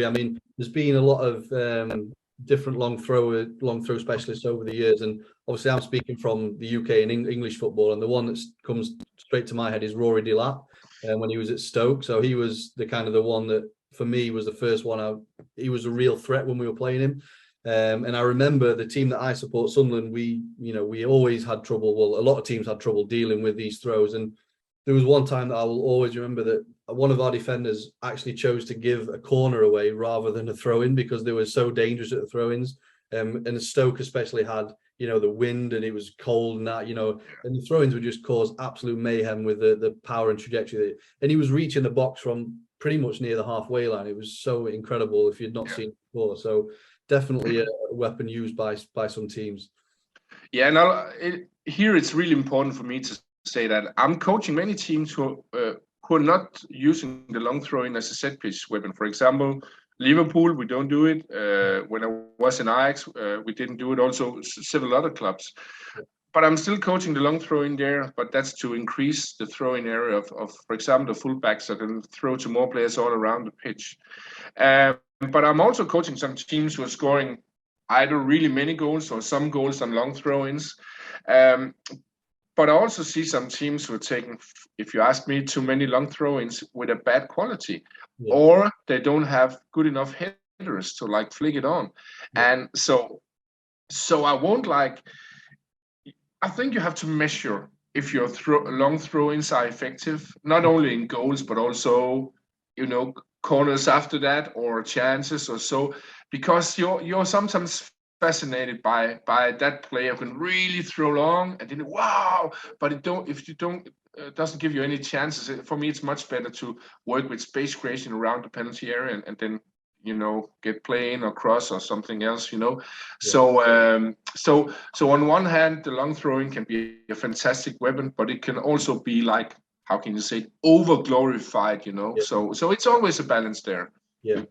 I mean, there's been a lot of different long throw specialists over the years, and obviously I'm speaking from the UK and English football, and the one that comes straight to my head is Rory Delap, when he was at Stoke. So he was the one that for me was the first one. He was a real threat when we were playing him. And I remember the team that I support, Sunderland, we always had trouble. Well, a lot of teams had trouble dealing with these throws. And there was one time that I will always remember that one of our defenders actually chose to give a corner away rather than a throw-in because they were so dangerous at the throw-ins. And Stoke especially had, the wind and it was cold and that, and the throw-ins would just cause absolute mayhem with the power and trajectory. And he was reaching the box from pretty much near the halfway line. It was so incredible if you'd not seen it before. So definitely a weapon used by some teams. Yeah, and here it's really important for me to say that I'm coaching many teams who are not using the long throw-in as a set-piece weapon. For example, Liverpool, we don't do it. When I was in Ajax, we didn't do it. Also, several other clubs. But I'm still coaching the long throw-in there, but that's to increase the throw-in area of, for example, the fullbacks that can throw to more players all around the pitch. But I'm also coaching some teams who are scoring either really many goals or some goals on long throw-ins. But I also see some teams who are taking, if you ask me, too many long throw-ins with a bad quality, or they don't have good enough headers to flick it on. And so I won't I think you have to measure if your long throw-ins are effective, not only in goals, but also, corners after that or chances or so, because you're sometimes fascinated by that player who can really throw long and then wow, but it doesn't give you any chances. For me, it's much better to work with space creation around the penalty area and then get play in or cross or something else. So on one hand, the long throwing can be a fantastic weapon, but it can also be how can you say, over glorified, so it's always a balance there. Yeah.